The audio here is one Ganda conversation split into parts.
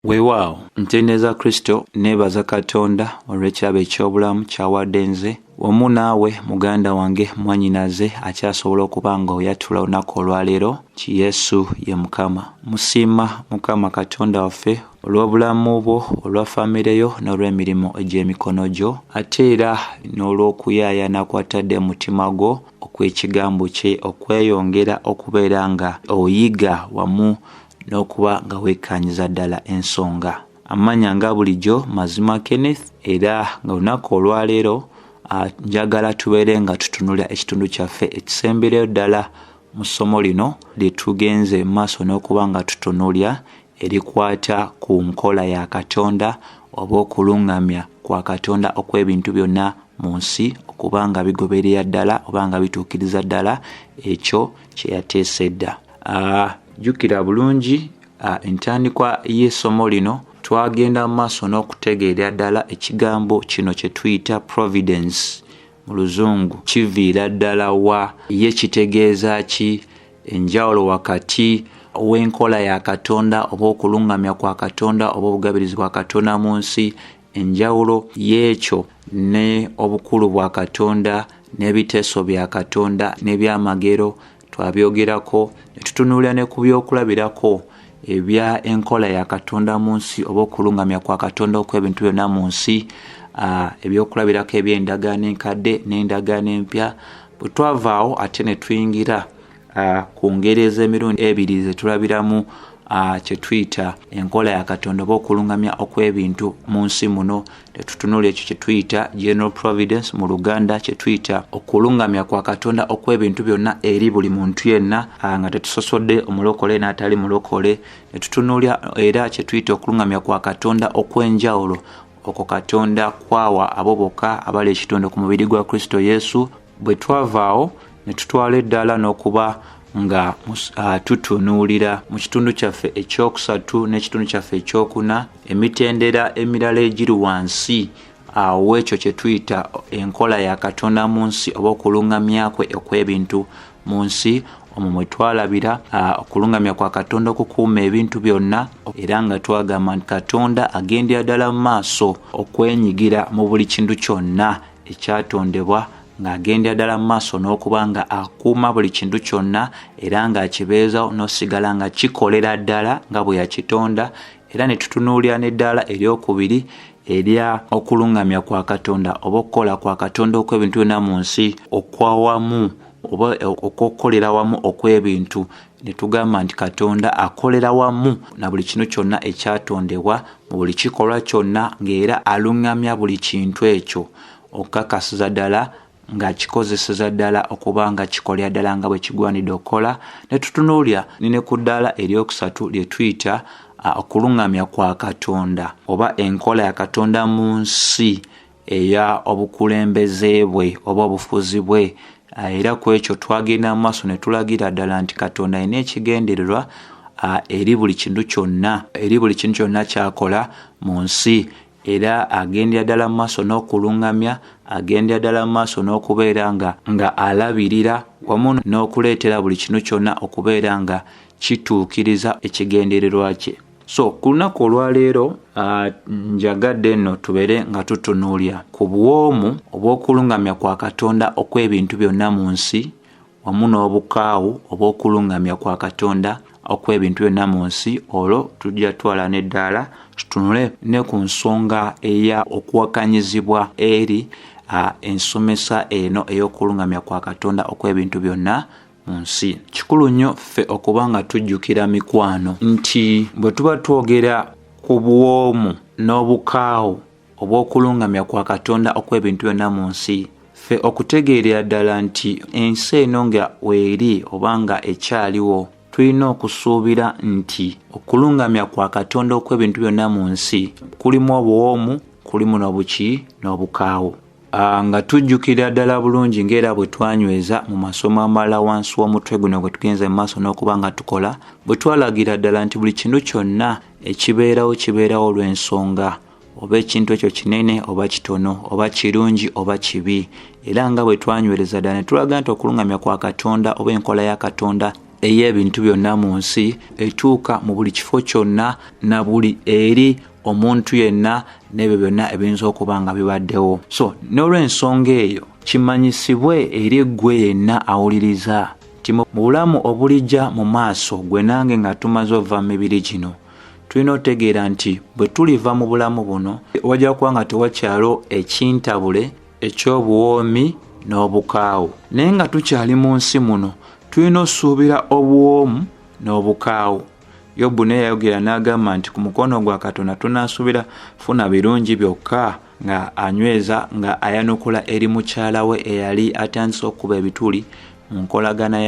Weewaawo ntendeeza Kristo neebaza Katonda olw'ekirabo eky'obulamu ky'awadde nze wamu naawe muganda wange mwannyinaze akyasobola okuba nga oyatula olunaku olwaleero ki Yesu ye Mukama. Musiima Mukama Katonda waffe olw'obulamu bwo, olwa famire yo n'olw'emirimu egy'emikono gyo, ate era n'olw'okuyaayana kw'atadde mu mutima gwo okw'ekigambo kye okweyongera okubeera nga oyiga wamu n'okuba nga weekkaanyiza ddala ensonga. Amannya nga bulijjo Mazima Kenneth, era nga lunaku olwaleero njagala tubeere nga tutunula ekitundu kyaffe ekisembereyo ddala mu ssomo lino lye tugenze maaso n'okuba nga tutunuulya erikwata ku nkola ya Katonda oba okuluŋŋamya kwa Katonda okw'ebintu byonna mu nsi okuba nga bigoberera ddala oba nga bituukiriza ddala ekyo kye yateesa dda. Jjukira bulungi entandikwa y'essomo lino twagenda mu maaso n'okutegeera ddala ekigambo kino kye tuyita providence mu Luzungu. Kiviira ddala wa, ye kitegeeza ki, enjawulo wakati w'enkola ya Katonda oba okuluŋŋamya kwa Katonda oba obugabirizi bwa Katonda mu nsi, enjawulo y'ekyo ne obukulu bwa Katonda n'ebiteeso bya Katonda n'ebyamagero twabyogerako, ne tutunuulira ne ku byokulabirako ebya enkola ya Katonda mu nsi oba okuluŋŋamya kwa Katonda okw'ebintu byonna mu nsi, ebyokulabirako eby'endagaano enkadde n'endagaano empya. Bwe twavaawo ate ne tuyingira ku ngeri ez'emirundi ebiri ze tulabiramu kye tuyita enkola ya Katonda oba okuluŋŋamya okw'ebintu mu nsi muno, ne tutunuulira ekyo kye tuyita general providence mu Luganda, kye tuyita okuluŋŋamya kwa Katonda okw'ebintu byonna eri buli muntu yenna nga tetusosodde omulokole n'atali mulokole. Ne tutunuulira era kye tuyita okuluŋŋamya kwa Katonda okw'enjawulo, okwo Katonda kwawa abo bokka abali ekitonde ku mubiri gwa Kristo Yesu. Bwe twavaawo ne tutwala eddala n'okuba nga tutunuulira mu kitundu kyaffe ekyokusatu n'ekitundu kyaffe ekyokuna emitendera emirala egiri wansi w'ekyo kye tuyita enkola ya Katonda mu nsi oba okuluŋŋamya kwe okw'ebintu mu nsi. Omwo mwe twalabira okuluŋŋamya kwa Katonda okukuuma ebintu byonna, era nga twagamba nti Katonda agendera ddala mu maaso okwenyigira mu buli kintu kyonna ekyatondebwa, ng'agendera ddala mu maaso n'okuba nga akuuma buli kintu kyonna era ng'akibeezawo n'osigala nga kikolera ddala nga bwe yakitonda. Era ne tutunuulira n'eddala eryokubiri erya okuluŋŋamya kwa Katonda oba okukola kwa Katonda okw'ebintu byonna mu nsi okwawamu oba okwokolera wamu okw'ebintu. Ne tugamba nti Katonda akolera wamu na buli kintu kyonna ekyatondebwa mu buli kikolwa kyonna, ng'era aluŋŋamya buli kintu ekyo okukakasiza ddala ng'akikozeseza ddala okuba nga kikolera ddala nga bwe kigwanidde okukola. Ne tutunuulira ne ku ddala eryokusatu lye tuyita okuluŋŋamya kwa Katonda oba enkola ya Katonda mu nsi eya obukulembeze bwe oba obufuzi bwe. Era ku ekyo twagenda mu maaso ne tulagira ddala nti Katonda alina ekigendererwa eri buli kintu kyonna ky'akola mu nsi, era agendera ddala mu maaso n'okuluŋŋamya, agendera ddala mu maaso n'okubeera nga alabirira wamu n'okuleetera buli kintu kyonna okubeera nga kituukiriza ekigendererwa kye. So ku lunaku olwaleero njagadde nno tubeere nga tutunuulira ku bwomu obw'okuluŋŋamya kwa Katonda okw'ebintu byonna mu nsi wamu n'obukaawu obw'okuluŋŋamya kwa Katonda okw'ebintu byonna mu nsi. Olwo tujja twala n'eddaala tutunule ne ku nsonga eya okuwakanyizibwa eri ensomesa eno ey'okuluŋŋamya kwa Katonda okw'ebintu byonna mu nsi. Kikulu nnyo ffe okuba nga tujjukira mikwano nti bwe tuba twogera ku bwomu n'obukaawu obw'okuluŋŋamya kwa Katonda okw'ebintu byonna mu nsi, ffe okutegeerera ddala nti ensi eno nga weeri oba nga ekyaliwo, tulina okusuubira nti okuluŋŋamya kwa Katonda okw'ebintu byonna mu nsi kulimu obuwoomu, kulimu n'obuki n'obukaawu. Nga tujjukira ddala bulungi ng'era bwe twanyweza mu masomo amalala wansi w'omutwe guno bwe tugenze mu maaso n'okuba nga tukola, bwe twalagira ddala nti buli kintu kyonna ekibeerawo kibeerawo olw'ensonga, oba ekintu ekyo kinene oba kitono, oba kirungi oba kibi. Era nga bwe twanywereza ddala ne tulaga nti okuluŋŋamya kwa Katonda oba enkola ya Katonda ey'ebintu byonna mu nsi etuuka mu buli kifo kyonna na buli eri omuntu yenna n'ebyo byonna ebiyinza okuba nga bibaddewo. So n'olw'ensonga eyo kimanyisibwe eri ggwe yenna awuliriza nti mu bulamu obulijja mu maaso gwe nange nga tumaze ova mu mibiri gino tulina otegeera nti bwe tuliva mu bulamu buno wajja kuba nga tewakyalo ekintabule eky'obuwoomi n'obukaawu, naye nga tukyali mu nsi muno tulina osuubira obuwoomu n'obukaawu. Yobu naye yayogera n'agamba nti ku mukono gwa Katonda tunaasuubira funa birungi byokka, nga anyweza nga ayanukula eri mukyala we eyali atandise okuba ebituli mu nkolagana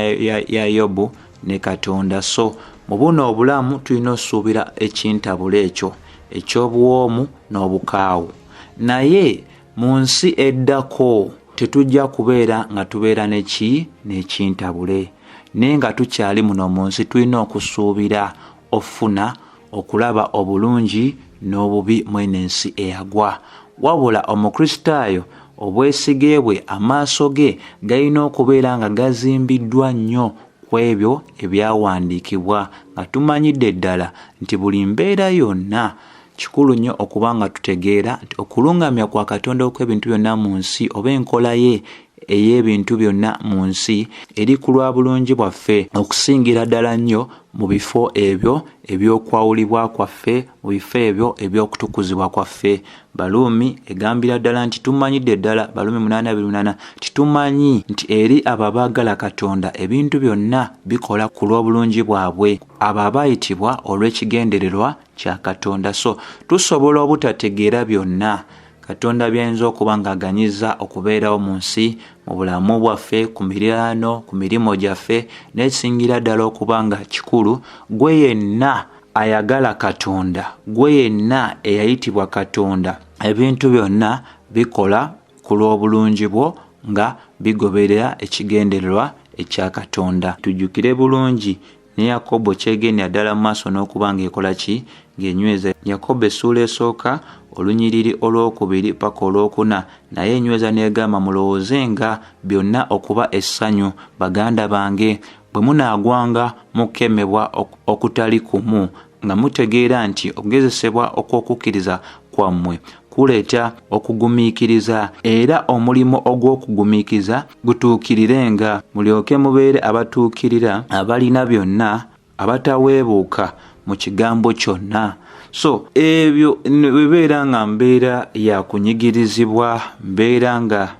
ya Yobu ne Katonda. So mu buno obulamu tulina osuubira ekintabula ekyo eky'obuwoomu n'obukaawu, naye mu nsi eddako tetujja kubeera nga tubeera n'ekintabule, naye nga tukyali muno mu nsi tulina okusuubira ofuna okulaba obulungi n'obubi mwene ensi eyagwa. Wabula omukristaayo obwesige bwe amaaso ge galina okubeera nga gazimbiddwa nnyo ku ebyo ebyawandiikibwa, nga tumanyidde ddala nti buli mbeera yonna kikulu nnyo okuba nga tutegeera nti okulungamya kwa Katonda okw'ebintu byonna mu nsi oba enkola ye ey'ebintu byonna mu nsi eri ku lwa bulungi bwaffe okusingira ddala nnyo mu bifo ebyo eby'okwawulibwa kwaffe, mu bifo ebyo eby'okutukuzibwa kwaffe. Baluumi egambira ddala nti tumanyidde ddala, Baluumi 8:28, titumanyi nti eri abo abaagala Katonda ebintu byonna bikola ku lw'obulungi bwabwe, abo abayitibwa olw'ekigendererwa kya Katonda. So tusobola obutategeera byonna Katonda byayinza okuba nga aganyiza okubeerawo mu nsi, mu bulamu bwaffe, ku miriraano, ku mirimu gyaffe, n'ekisingira ddala okuba nga kikulu gwe yenna ayagala Katonda, gwe yenna eyayitibwa Katonda, ebintu byonna bikola ku lw'obulungi bwo nga bigoberera ekigendererwa ekya Katonda. Tujjukire bulungi ne Yakobo kyegenda ddala mu maaso n'okuba ng'ekola ki, ng'enyweza. Yakobo essuula esooka olunyiriri olwokubiri paka olwokuna, naye enyweza n'egamba mulowoozenga byonna okuba essanyu baganda bange bwe munaagwanga mukemebwa okutali kumu, nga mutegeera nti okugezesebwa okw'okukkiriza kwammwe kuleeta okugumiikiriza, era omulimo ogw'okugumiikiriza gutuukirirenga, mulyoke mubeere abatuukirira abalina byonna, abataweebuuka mu kigambo kyonna. So ebyo bibeera nga mbeera ya kunyigirizibwa, mbeera nga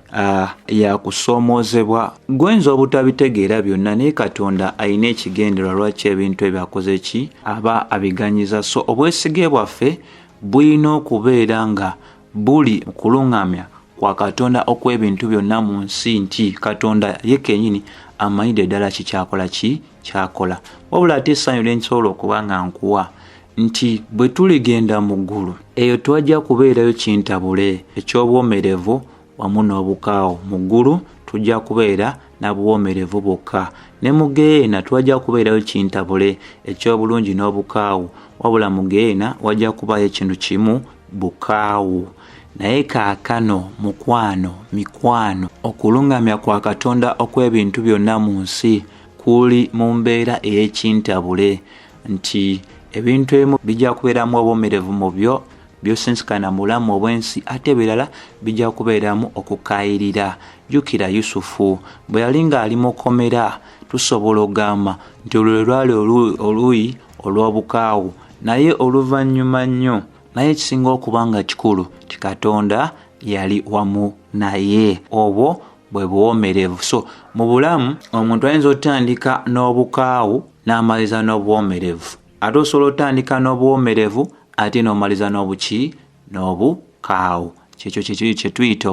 ya kusoomoozebwa, gwenza obutabitegeera byonna, naye Katonda alina ekigendererwa lwaki ebintu ebyakoze ki aba abiganyiza. So obwesige bwaffe bulina okubeera nga buli mu kulungamya kwa Katonda okw'ebintu byonna mu nsi, nti Katonda ye kennyini amanyidde ddala kikyakola kyakola. Wabula ate essanyu lye nsobola okuba nga nkuwa nti bwe tuligenda mu ggulu eyo twajja kubeerayo kintabule eky'obwomerevu wamu n'obukaawu. Mu ggulu tujja kubeera na buwomerevu bwokka, ne mu Geyeena twajja kubeerayo kintabule eky'obulungi n'obukaawu, wabula mu Geyeena wajja kubayo ekintu kimu, bukaawu. Naye kaakano mikwano okulungamya kwa Katonda okw'ebintu byonna mu nsi kuli mu mbeera ey'ekintabule, nti ebintu ebimu bijja kubeeramu obwomerevu mu byosensikana mu bulamu obw'ensi, ate ebirala bijja kubeeramu okukaayirira. Jjukira Yusufu bwe yali ng'ali mu kkomera, tusobola okugamba nti olwo lwali oluuyi olw'obukaawu, naye oluvannyuma nnyo, naye ekisinga okuba nga kikulu ti Katonda yali wamu naye. Obwo bwe buwomerevu. So mu bulamu omuntu ayinza otandika n'obukaawu n'amaliza n'obuwomerevu, ate osobola otandika n'obuwomerevu ate n'omaliza n'obukaawu. Kyekyo kye tuyita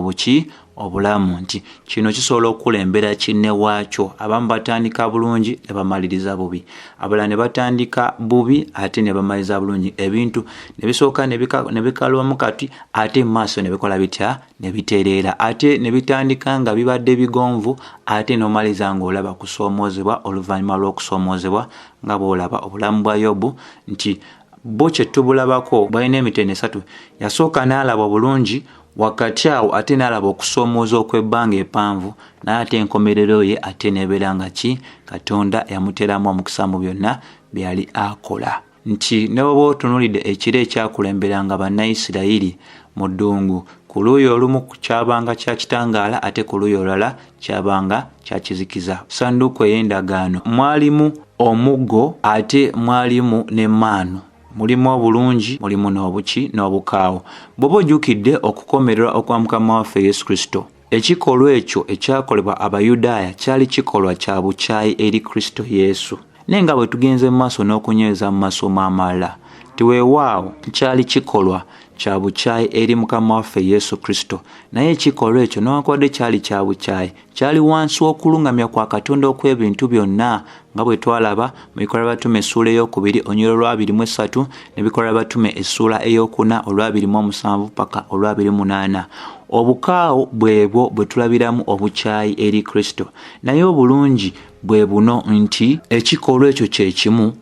obulamu, nti kino kisobola okukulembera kinne waakyo. Abamu batandika bulungi ne bamaliriza bubi, abalala ne batandika bubi ate ne bamaliriza bulungi. Ebintu ne bisooka ne bikalwamu kati ate mu maaso ne bikola bitya, ne bitereera. Ate ne bitandika nga bibadde bigonvu ate n'omaliza ng'olaba kusoomoozebwa oluvannyuma lw'okusoomoozebwa, nga bw'olaba obulamu bwa Yobu nti bo kye tubulabako balina emitendera esatu. Yasooka n'alaba obulungi wakati awo ate n'alaba okusoomooza okw'ebbanga empanvu naye ate enkomerero ye ate nebeera nga ki Katonda yamuteramu omukisa mu byonna bye yali akola. Nti ne bw'oba otunuulidde ekiro ekyakulemberanga bannayisirayiri mu ddungu, ku luuyi olumu kyabanga kya kitangaala ate ku luuyi olulala kyabanga kya kizikiza. Ssanduuko ey'endagaano mwalimu omuggo ate mwalimu n'emmaanu, mulimu obulungi mulimu n'obuki n'obukaawo. Bw'oba ojjukidde okukomererwa okwa Mukama waffe Yesu Kristo, ekikolwa ekyo ekyakolebwa Abayudaaya kyali kikolwa kya bukyayi eri Kristo Yesu. Naye nga bwe tugenze mu maaso n'okunyweza mu masomo amalala, tiweewaawo kyali kikolwa kya bukyayi eri Mukama waffe Yesu Kristo. Naye ekikolwa ekyo newankubadde kyali kya bukyayi, kyali wansi w'okulungamya kwa Katonda okw'ebintu byonna, nga bwe twalaba mu Bikolwa by'Abatume essuula ey'okubiri onyolo lwa 23 ne Bikolwa by'Abatume essuula ey'okuna olwa 27 paka olwa 28. Obukaawo bwebwo bwe tulabiramu obukyayi eri Kristo, naye obulungi bwe buno nti ekikolwa ekyo kye kimu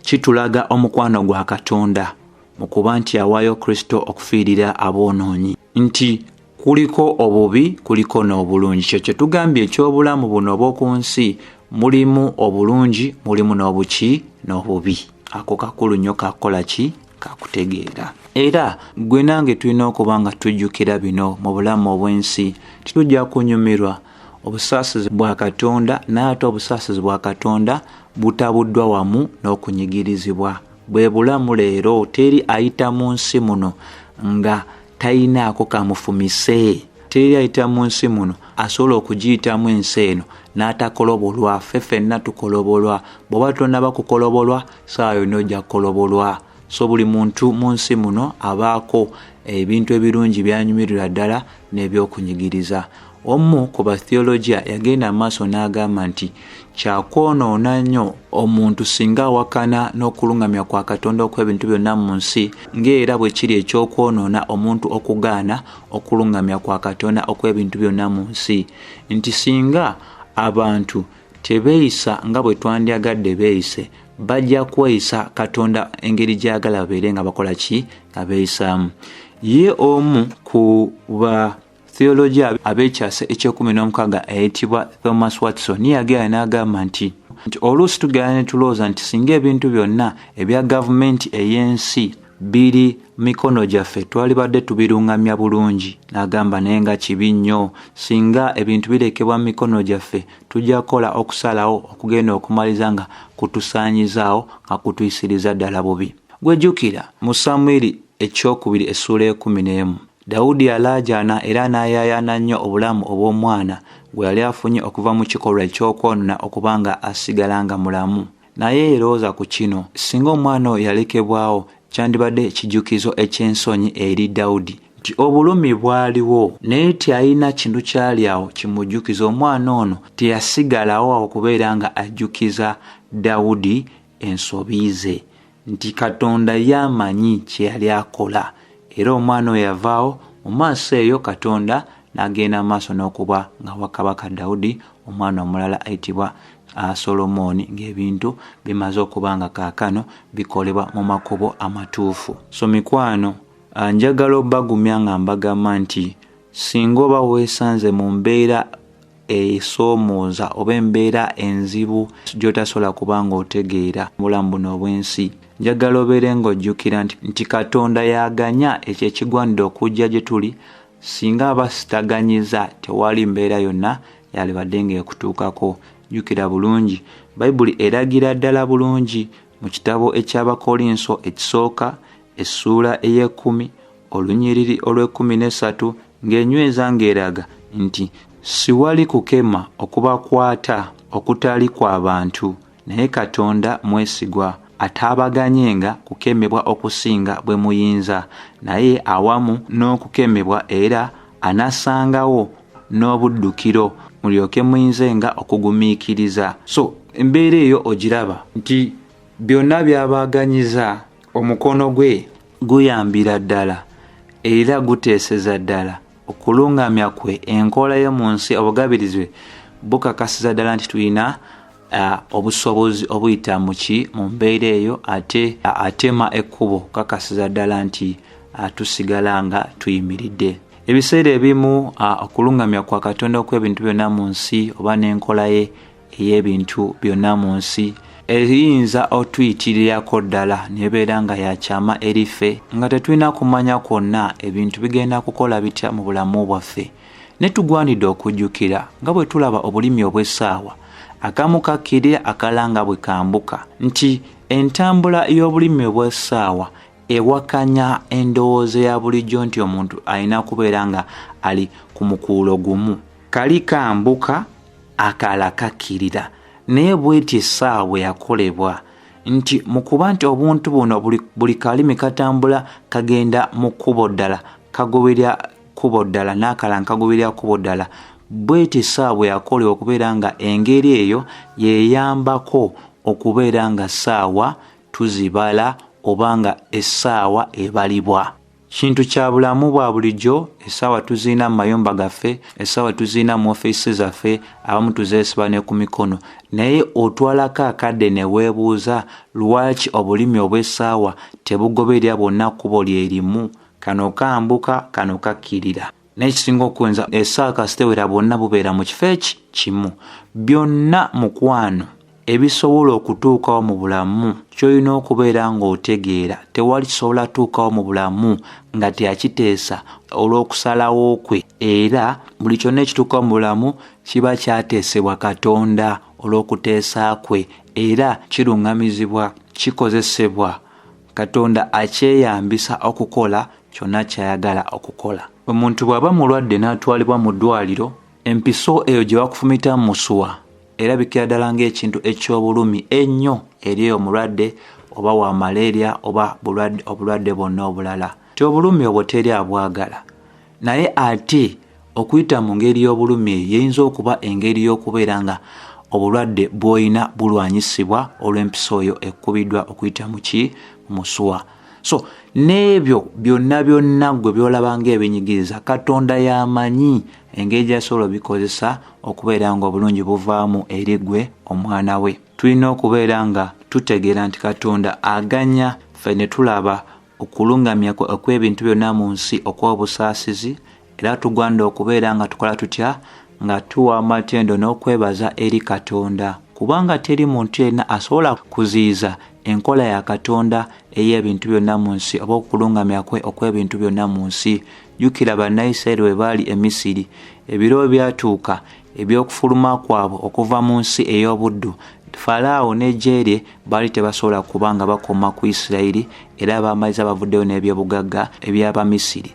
kitulaga omukwano gwa Katonda mu kuba nti awaayo Kristo okufiirira aboonoonyi, nti kuliko obubi kuliko n'obulungi. Kyo kye tugambye eky'obulamu buno obw'oku nsi mulimu obulungi mulimu n'obuki n'obubi. Ako kakulu nnyo kakola ki kakutegeera. Era gwe nange tulina okuba nga tujjukira bino mu bulamu obw'ensi. Titujja kunyumirwa obusaasizi bwa Katonda, naye ate obusaasizi bwa Katonda butabuddwa wamu n'okunyigirizibwa. Bwe bulamu leero, teri ayita mu nsi muno nga tayinaako kamufumise. Teri ayita mu nsi muno asobola okugiyitamu ensi eno n'atakolobolwa. Ffenna tukolobolwa. Bw'oba tonnaba kukolobolwa, saawa yonna ojja kukolobolwa. So buli muntu mu nsi muno abaako ebintu ebirungi byanyumirira ddala n'ebyokunyigiriza. Omu ku batheologia yagenda maaso n'agamba nti kyakwonoona nnyo omuntu singa awakana n'okulungamya kwa Katonda okw'ebintu byonna mu nsi, ng'era bwe kiri ekyokwonoona omuntu okugaana okulungamya kwa Katonda okw'ebintu byonna mu nsi. Nti singa abantu tebeeyisa nga bwe twandyagadde beeyise, bajja kweyisa Katonda engeri gy'agala babeere nga bakola ki nga beeyisaamu. Ye omu ku ba theologia ab'ekyasa ekye-16 ayitibwa Thomas Watson yagenda n'agamba nti oluusi tugenda ne tulowooza nti singa ebintu byonna ebya gavumenti ey'ensi biri mikono gyaffe twalibadde tubirungamya bulungi. N'agamba naye nga kibi nnyo, singa ebintu birekebwa mu mikono gyaffe tujja kukola okusalawo okugenda okumaliza nga kutusaanyizaawo nga kutuyisiriza ddala bubi. Gwejjukira mu Samwiri ekyokubiri essuula 11, Dawudi yalaajaana era n'ayaayaana nnyo obulamu obw'omwana gwe yali afunye okuva mu kikolwa eky'okwonoona okuba nga asigalanga mulamu. Naye erowooza ku kino, singa omwana oyo yalekebwawo kyandibadde ekijjukizo eky'ensonyi eri Dawudi nti obulumi bwaliwo naye tyalina kintu kyali awo kimujjukiza. Omwana ono teyasigalawo awo okubeera nga ajjukiza Dawudi ensobi ze, nti Katonda yamanyi kye yali akola. Era omwana oyo yavaawo mu maaso eyo, Katonda n'agenda maaso n'okuba nga wa kabaka Dawudi omwana omulala ayitibwa Solomoni, ng'ebintu bimaze okuba nga kaakano bikolebwa mu makubo amatuufu. So mikwano, njagala obbagumya nga mbagamba nti singa oba weesanze mu mbeera esoomooza oba embeera enzibu gy'otasobola kuba nga otegeera mulamu buno obw'ensi, njagala obeere ng'ojjukira nti Katonda yaganya ekyo ekigwanidde okujja gye tuli. Singa aba sitaganyiza, tewali mbeera yonna yalibadde ng'ekutuukako. Jjukira bulungi, Bayibuli eragira ddala bulungi mu kitabo eky'Abakolinso ekisooka essuula ey'ekumi olunyiriri olw'13 ng'enyweza ng'eraga nti siwali kukema okubakwata okutali kwa bantu, naye Katonda mwesigwa ataabaganyenga kukemebwa okusinga bwe muyinza, naye awamu n'okukemebwa era anasangawo n'obuddukiro mulyoke muyinzenga okugumiikiriza. So embeera eyo ogiraba nti byonna byabaaganyiza, omukono gwe guyambira ddala era guteeseza ddala. Okulungamya kwe, enkola yo mu nsi, obugabirizi bukakasiza ddala nti tulina obusobozi obuyita mu mbeera eyo, ate atema ekkubo kakasiza ddala nti tusigala nga tuyimiridde. ebiseera ebimu okulungamya kwa Katonda okw'ebintu byonna mu nsi oba n'enkola ye ey'ebintu byonna mu nsi eyinza otuyitirirako ddala nebeera nga yakyama erife nga tetulina kumanya kwonna ebintu bigenda kukola bitya mu bulamu bwaffe. Ne tugwanidde okujjukira nga bwe tulaba obulimi obw'essaawa akamu kakkirira akalala nga bwe kambuka nti entambula y'obulimi obw'essaawa ewakanya endowooza ya bulijjo nti omuntu alina kubeera nga ali ku mukuulo gumu. Kali kambuka akalala kakkirira. Naye bw'eti essaawa bwe yakolebwa nti mu kuba nti obuntu buno buli kalimi katambula kagenda mu kkubo ddala kagoberera kkubo ddala n'akalala nkagoberera kkubo ddala, bw'eti essaawa bwe yakolebwa okubeera nga engeri eyo yeyambako okubeera nga ssaawa tuzibala oba nga essaawa ebalibwa. Kintu kya bulamu bwa bulijjo essaawa tuziina mu mayumba gaffe, essaawa tuziina mu ofiisi zaffe, abamu tuzeesiba ne ku mikono. Naye otwalako akadde ne weebuuza lwaki obulimi obw'essaawa tebugoberera bwonna kkubo lye limu? Kano kambuka, kano kakkirira. N'ekisinga okwenza essaawa kasitewera bwonna bubeera mu kifo kimu. Byonna mukwano ebisobola okutuukawo mu bulamu ky'olina okubeera ng'otegeera tewali kisobola tuukawo mu bulamu nga teakiteesa olw'okusalawo kwe, era buli kyonna ekituukawo mu bulamu kiba kyateesebwa Katonda olw'okuteesa kwe, era kirungamizibwa, kikozesebwa. Katonda akyeyambisa okukola kyonna ky'ayagala okukola. Omuntu bw'aba mulwadde n'atwalibwa mu ddwaliro, empiso eyo gye bakufumita mu musuwa erabikira ddala ng'ekintu eky'obulumi ennyo eri omulwadde oba wa malaria oba obulwadde bwonna obulala. Obulumi obwo teri abwagala, naye ate okuyita mu ngeri y'obulumi eyo yeyinza okuba engeri y'okubeera nga obulwadde bw'olina bulwanyisibwa olw'empisa oyo ekkubiddwa okuyita mu musuwa. So n'ebyo byonna gwe byolaba ng'ebinyigiriza Katonda yamanyi engeri gy'asobola bikozesa okubeera nga obulungi buvaamu eri gwe omwana we. Tulina okubeera nga tutegeera nti Katonda aganya ffe ne tulaba okulungamya okw'ebintu byonna mu nsi okw'obusaasizi, era tugwanira okubeera nga tukola tutya nga tuwa amatendo n'okwebaza eri Katonda, kubanga teri muntu yenna asobola kuziyiza enkola ya Katonda ey'ebintu byonna mu nsi oba okulungamya kwe okw'ebintu byonna mu nsi. Jjukira Bannayisirayiri bwe baali e Misiri, ebiro byatuuka eby'okufuluma kwabwe okuva mu nsi ey'obuddu, Falaawo n'eggye lye baali tebasobola kuba nga bakoma ku Isirayiri, era bamaliza bavuddeyo n'ebyobugagga eby'Abamisiri.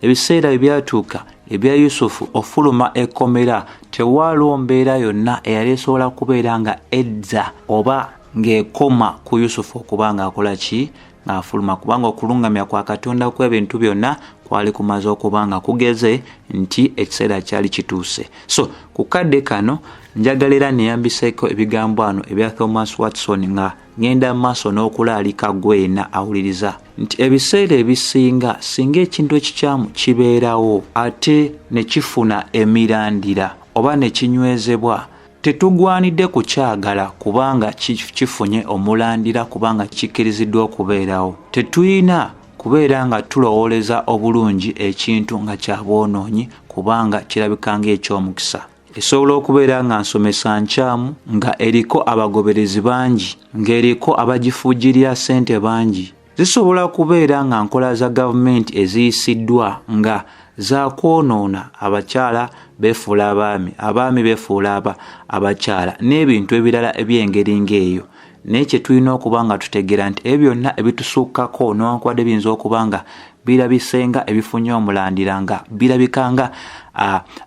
Ebiseera bwe byatuuka ebya Yusufu ofuluma ekkomera, tewaaliwo mbeera yonna eyali esobola kubeera nga edda oba ng'ekoma ku Yusufu okuba ng'akola ki? Ng'afuluma, kubanga okulungamya kwa Katonda kw'ebintu byonna kwali kumaze okuba nga kugeze nti ekiseera kyali kituuse. So ku kadde kano njagala era neyambiseko ebigambo ano ebya Thomas Watson nga ngenda maaso n'okulaalika gwena awuliriza nti ebiseera ebisinga singa ekintu ekikyamu kibeerawo ate ne kifuna emirandira oba ne kinywezebwa, tetugwanidde kukyagala kubanga kifunye omulandira, kubanga kikkiriziddwa okubeerawo. Tetulina kubeera nga tulowooleza obulungi ekintu nga kya bwonoonyi kubanga kirabika ng'ekyomukisa. Esobola okubeera nga nsomesa nkyamu nga eriko abagoberezi bangi, ng'eriko abagifujjirya ssente bangi. Zisobola kubeera nga nkola za gavumenti eziyisiddwa nga za kwonoona, abakyala beefuula abaami, abaami beefuula abakyala n'ebintu ebirala eby'engeri ng'eyo. Naye kye tulina okuba nga tutegeera nti ebyo byonna ebitusukkako newankubadde biyinza okuba nga birabisenga ebifunye omulandira nga birabika nga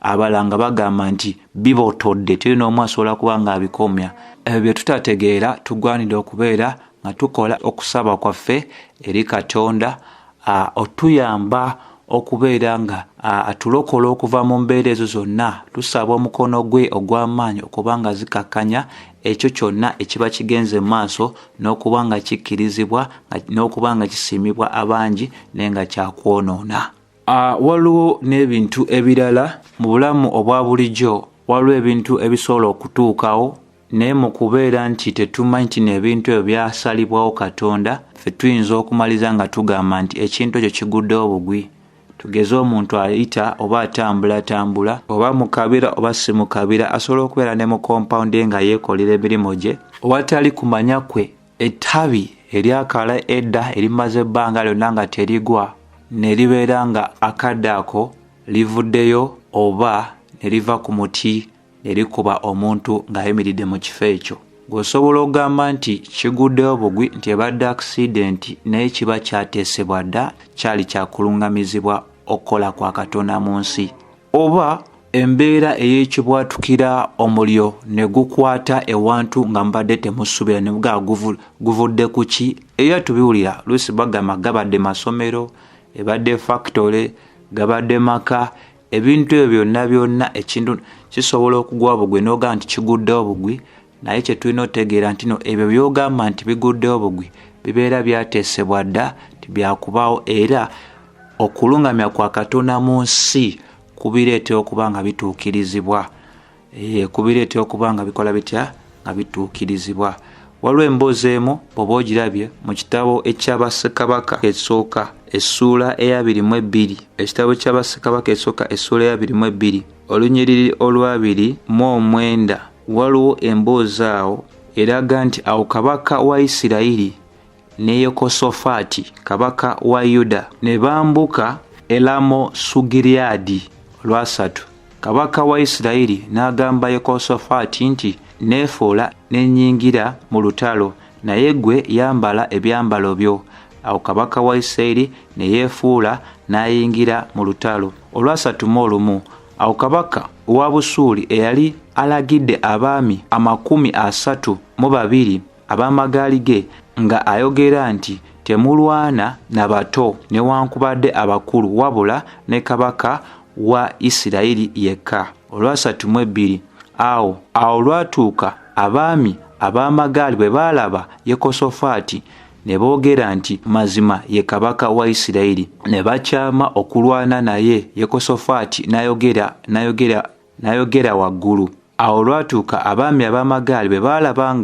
abalanga bagamba nti bibotodde, tulina omu asobola kuba nga abikomya. Ebyo bye tutategeera tugwanidde okubeera nga tukola okusaba kwaffe eri Katonda otuyamba okubeera nga atulokola okuva mu mbeera ezo zonna. Tusaba omukono gwe ogw'amaanyi okuba nga zikakkanya ekyo kyonna ekiba kigenze mu maaso n'okuba nga kikkirizibwa n'okuba nga kisiimibwa abangi naye nga kyakwonoona. Waliwo n'ebintu ebirala mu bulamu obwa bulijjo, waliwo ebintu ebisobola okutuukawo naye mu kubeera nti tetumanyi nti n'ebintu ebyo byasalibwawo Katonda, ffe tuyinza okumaliza nga tugamba nti ekintu ekyo kiguddewo bugwi. tugeze omuntu ayita oba atambula oba mukabira oba si mukabira asobola okubeera ne mu compound nga yeekolera emirimu gye watali kumanya kwe ettabi eryakala edda erimaze ebbanga lyonna nga terigwa ne libeera nga akadde ako livuddeyo oba ne liva ku muti ne likuba omuntu ng'ayimiridde mu kifo ekyo. Gwosobola okugamba nti kiguddeyo bugwi nti ebadde accident naye kiba kyateesebwa dda kyali kyakulungamizibwa okukola kwa Katonda mu nsi. Oba embeera ey'ekibwatukira omuliro ne gukwata ewantu nga mbadde temusuubira ne bugaa guvudde ku ki era tubiwulira luusi bagamba gabadde masomero ebadde factory gabadde maka ebintu ebyo byonna ekintu kisobola okugwa bugwi n'ogamba nti kiguddeyo bugwi naye kye tulina otegeera nti no ebyo by'ogamba nti biguddeyo bugwi bibeera byateesebwa dda nti byakubaawo era okulungamya kwa Katonda mu nsi kubireetera okuba nga bituukirizibwa. Kubireetera okuba nga bikola bitya nga bituukirizibwa. Waliwo emboozi emu bw'oba ogirabye mu kitabo eky'Abassekabaka esooka essuula eya 22 ekitabo ky'Abassekabaka esooka essuula eya 22 olunyiriri olwa 29 waliwo emboozi awo eraga nti awo kabaka wa Isirayiri ne Yekosafaati kabaka wa Yuda ne bambuka Elamo Sugiriyadi lwasatu. Kabaka wa Isirayiri n'agamba Yekosafaati nti neefuula n'ennyingira mu lutalo naye gwe yambala ebyambalo byo. Awo kabaka wa Isirayiri ne yeefuula n'ayingira mu lutalo. Olwasatu mu olumu awo kabaka wa Busuuli eyali alagidde abaami 32 ab'amagaali ge nga ayogera nti temulwana na bato newankubadde abakulu wabula ne kabaka wa Isirayiri yekka. Olwasatu mu 2 awo lwatuuka abaami ab'amagaali bwe baalaba Yekosafaati ne boogera nti mazima ye kabaka wa Isirayiri ne bakyama okulwana naye. Yekosafaati n'ayogera waggulu. Awo lwatuuka abaami ab'amagaali bwe baalaba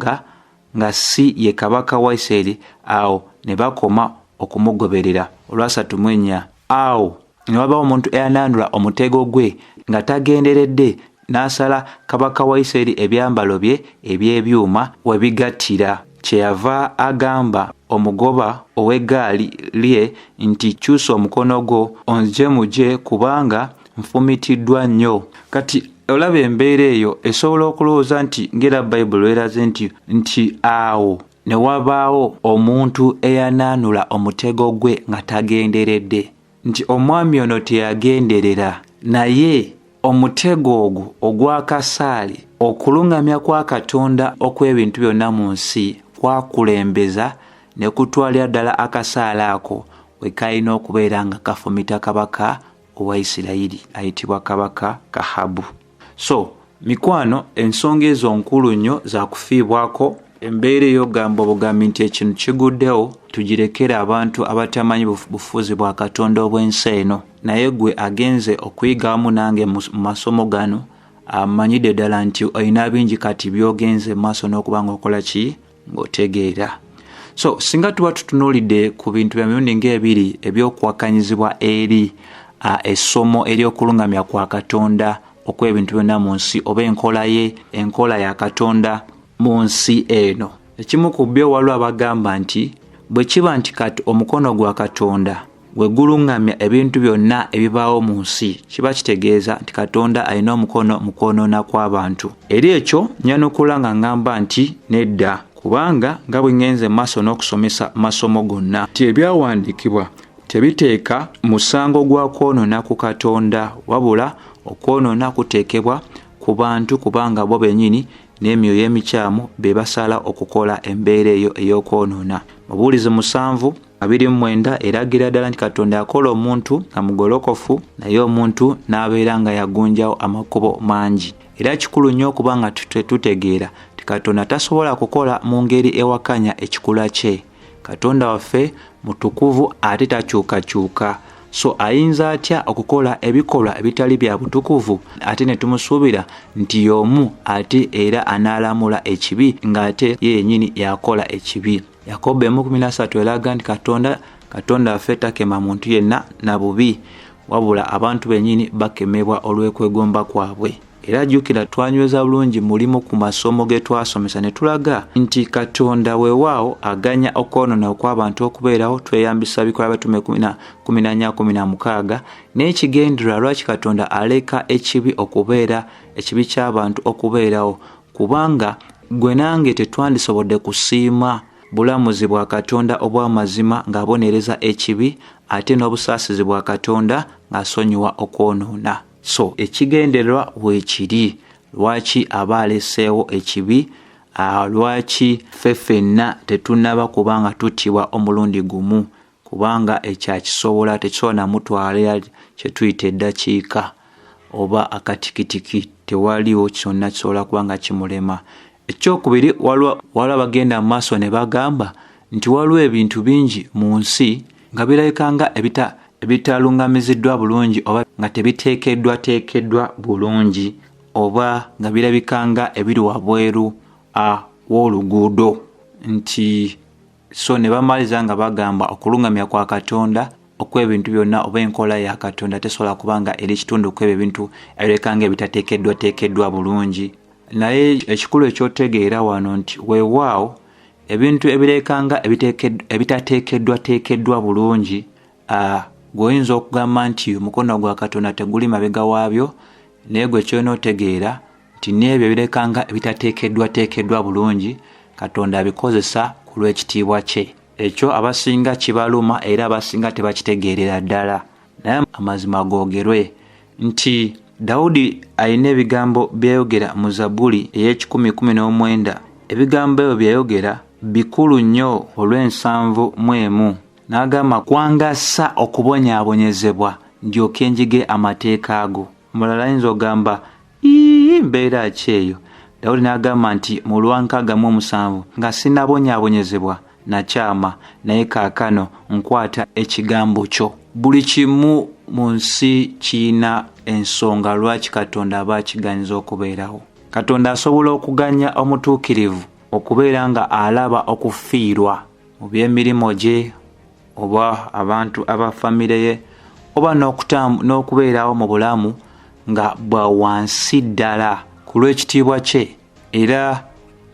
nga si ye kabaka wa Isirayiri awo ne bakoma okumugoberera. Olwasatu mu 4 awo ne wabaawo omuntu eyanandula omutego gwe nga tagenderedde n'asala kabaka wa Isirayiri ebyambalo bye eby'ebyuma we bigattira. Kyeyava agamba omugoba ow'eggaali lye nti kyusa omukono gwo onzije muje kubanga nfumitiddwa nnyo. Kati olaba embeera eyo esobola okulowooza nti ngera Bayibuli eraze nti awo ne wabaawo omuntu eyananula omutego gwe nga tagenderedde, nti omwami ono teyagenderera naye omutego ogwo ogw'akasaali okulungamya kwa Katonda okw'ebintu byonna mu nsi kwakulembeza ne kutwalira ddala akasaala ako we kalina okubeera nga kafumita kabaka owa Isirayiri ayitibwa kabaka Kahabu. So mikwano ensonga ezo nkulu nnyo za kufiibwako. Embeera eyo gamba obugambi nti ekintu kiguddewo tugirekera abantu abatamanyi bufuzi bwa Katonda obw'ensi eno. Naye gwe agenze okuyigamu nange mu masomo gano amanyidde ddala nti olina bingi kati byogenze maaso n'okuba nga okola ki ng'otegeera. So singa tuba tutunuulidde ku bintu bya mirundi ng'ebiri ebyokuwakanyizibwa eri essomo ery'okulungamya kwa Katonda okw'ebintu byonna mu nsi oba enkola ya Katonda mu nsi eno. Ekimu ku byo waliwo abagamba nti bwe kiba nti kati omukono gwa Katonda gwe gulungamya ebintu byonna ebibaawo mu nsi kiba kitegeeza nti Katonda alina omukono mu kwonoona kw'abantu. Eri ekyo nyanukula nga ngamba nti nedda, kubanga nga bwe ngenze maaso n'okusomesa masomo gonna nti ebyawandiikibwa tebiteeka musango gwa kwonoona ku Katonda wabula okwonoona kuteekebwa ku bantu kubanga bo bennyini n'emyoyo emikyamu be basala okukola embeera eyo ey'okwonoona. Obuulizi 7:29 eragira ddala nti Katonda yakola omuntu nga mugolokofu naye omuntu n'abeera nga yagunjawo amakubo mangi. Era kikulu nnyo okuba nga tutegeera nti Katonda tasobola kukola mu ngeri ewakanya ekikula kye. Katonda waffe mutukuvu ate takyukakyuka. So ayinza atya okukola ebikolwa ebitali bya butukuvu ate ne tumusuubira nti y'omu ate era anaalamula ekibi ng'ate yennyini yakola ekibi. Yakobo 1:13 eraga nti Katonda waffe takema muntu yenna na bubi wabula abantu bennyini bakemebwa olw'okwegomba kwabwe. Era jjukira twanyweza bulungi mulimu ku masomo ge twasomesa ne tulaga nti Katonda weewaawo aganya okwonoona okw'abantu okubeerawo, tweyambisa bikola batume 14:16 n'ekigendererwa lwaki Katonda aleka ekibi okubeera, ekibi ky'abantu okubeerawo, kubanga gwe nange tetwandisobodde kusiima bulamuzi bwa Katonda obw'amazima ng'abonereza ekibi, ate n'obusaasizi bwa Katonda ng'asonyiwa okwonoona. So ekigendererwa weekiri lwaki aba aleseewo ekibi, lwaki ffenna tetunnaba kubanga tuttibwa omulundi gumu, kubanga ekyakisobola tekisobola namutwalira kye tuyita eddakiika oba akatikitiki, tewaliwo kyonna kisobola kubanga kimulema. Ekyokubiri, waliwo bagenda mu maaso ne bagamba nti waliwo ebintu bingi mu nsi nga birabika nga ebitalungamiziddwa bulungi oba nga tebiteekeddwa bulungi oba nga birabika nga ebiri wabweru w'oluguudo, nti so ne bamaliza nga bagamba okulungamya kwa Katonda okw'ebintu byonna oba enkola ya Katonda tesobola kubanga eri kitundu kw'ebyo ebintu ebirabika nga ebitateekeddwa bulungi. Naye ekikulu ekyotegeera wano nti weewaawo ebintu ebirabika nga ebitateekeddwa bulungi, gweoyinza okugamba nti omukono gwa Katonda teguli mabega waabyo, naye gwe kyona otegeera nti n'ebyo ebirabika nga ebitateekeddwa bulungi Katonda abikozesa ku lw'ekitiibwa kye. Ekyo abasinga kibaluma era abasinga tebakitegeerera ddala. Naye amazima googerwe nti Dawudi alina ebigambo byayogera mu Zabbuli ey'E10:19. Ebigambo ebyo byayogera bikulu nnyo olw'ensanvu n'agamba kwangasa okubonyaabonyezebwa ndyoke njige amateeka ago. Mulala ayinza ogamba mbeera ki eyo? Dawudi n'agamba nti mu lwankaaga mu 7 nga sinabonyaabonyezebwa nakyama, naye kaakano nkwata ekigambo kyo. Buli kimu mu nsi kiina ensonga lwaki Katonda aba akiganyiza okubeerawo. Katonda asobola okuganya omutuukirivu okubeera nga alaba okufiirwa mu by'emirimu gye oba abantu aba famire ye, oba n'okubeerawo mu bulamu nga bwa wansi ddala ku lw'ekitiibwa kye. Era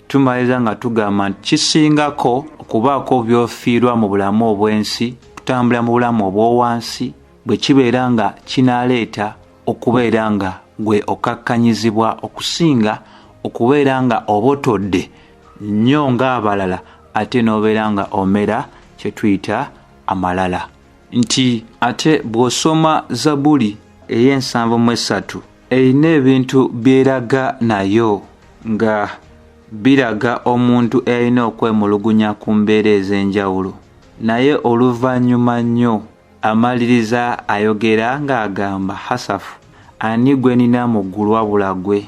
tumaliza nga tugamba nti kisingako okubaako by'ofiirwa mu bulamu obw'ensi, tutambula mu bulamu obw'owansi, bwe kibeera nga kinaaleeta okubeera nga gwe okakkanyizibwa okusinga okubeera nga obotodde nnyo ng'abalala ate n'obeera nga omera kye tuyita amalala. Nti ate bw'osoma Zabbuli ey'E73 erina ebintu byeraga nayo nga biraga omuntu eyalina okwemulugunya ku mbeera ez'enjawulo, naye oluvannyuma nnyo amaliriza ayogera ng'agamba Hasafu, ani gwe nina mu ggulu wabula ggwe,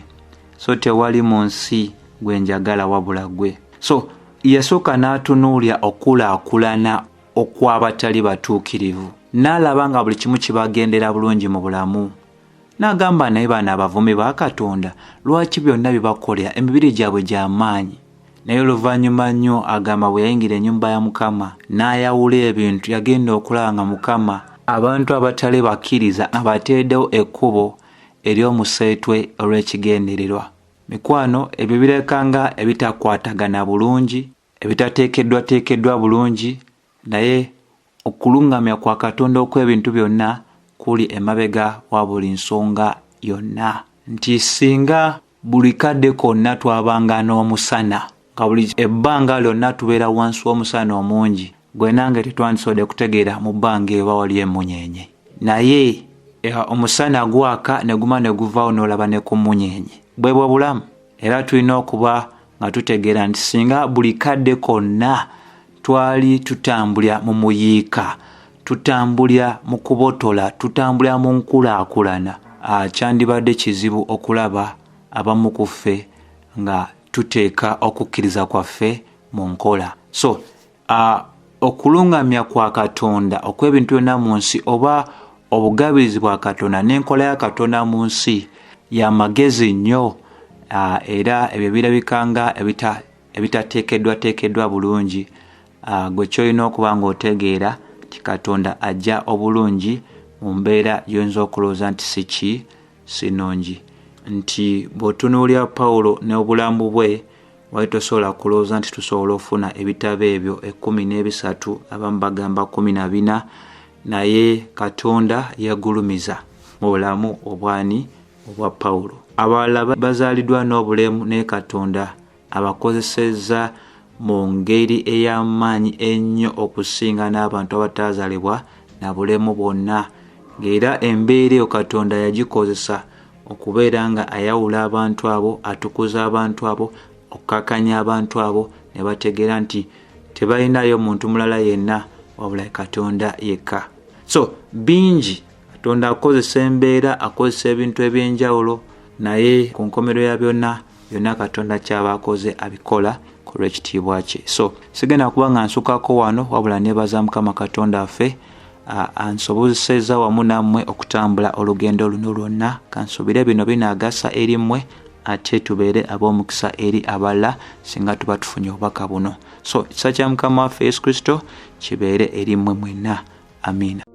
so tewali mu nsi gwe njagala wabula ggwe. So yasooka n'atunuulya okulaakulana okw'abatali batuukirivu, n'alaba nga buli kimu kibagendera bulungi mu bulamu. N'agamba naye bano abavumi ba Katonda lwaki byonna bibakolera emibiri gyabwe gy'amaanyi. Naye oluvannyuma nnyo agamba bwe yayingira ennyumba ya Mukama n'ayawula ebintu, yagenda okulaba nga Mukama abantu abatali bakkiriza abateeddewo ekkubo ery'omuseetwe olw'ekigendererwa. Mikwano, ebyo bireka nga ebitakwatagana bulungi, ebitateekeddwa bulungi, naye okulungamya kwa Katonda okw'ebintu byonna kuli emabega wa buli nsonga yonna. Nti singa buli kadde konna twabanga n'omusana, nga buli ebbanga lyonna tubeera wansi w'omusana omungi, gwe nange tetwandisobodde kutegeera mu bbanga eba wali emunyenye. Naye omusana gwaka ne guma ne guvaawo n'olaba ne ku munyenye. Bwe bulamu. Era tulina okuba nga tutegeera nti singa buli kadde konna twali tutambulya mu muyiika, tutambulya mu kubotola, tutambulya mu nkulaakulana, kyandibadde kizibu okulaba abamu ku ffe nga tuteeka okukkiriza kwaffe mu nkola. So okulungamya kwa Katonda okw'ebintu byonna mu nsi oba obugabirizi bwa Katonda n'enkola ya Katonda mu nsi ya magezi nnyo, era ebyo birabika nga ebitateekeddwa bulungi. Gwe kyolina okuba ng'otegeera ti Katonda ajja obulungi mu mbeera gy'oyinza okulowooza nti si nnungi. Nti bw'otunuulira Pawulo n'obulamu bwe wali tosobola kulowooza nti tusobola okufuna ebitabo ebyo 13, abamu bagamba 14, naye Katonda yagulumiza mu bulamu obwa Pawulo. Abalala bazaaliddwa n'obulemu ne Katonda abakozesezza mu ngeri ey'amaanyi ennyo okusinga n'abantu abatazaalibwa na bulemu bwonna, ng'era embeera eyo Katonda yagikozesa okubeera nga ayawula abantu abo, atukuza abantu abo, okukakanya abantu abo ne bategeera nti tebalinayo muntu mulala yenna wabula Katonda yekka. So bingi Katonda akozesa embeera, akozesa ebintu eby'enjawulo, naye ku nkomerero ya byonna Katonda kyaba akoze abikola ku lw'ekitiibwa kye. So sigenda kuba nga nsukako wano, wabula neebaza Mukama Katonda affe ansobozesezza wamu nammwe okutambula olugendo luno lwonna. Kansuubire bino binaagasa eri mmwe ate tubeere ab'omukisa eri abalala singa tuba tufunye obubaka buno. So ekisa kya Mukama waffe Yesu Kristo kibeere eri mmwe mwenna. Amiina.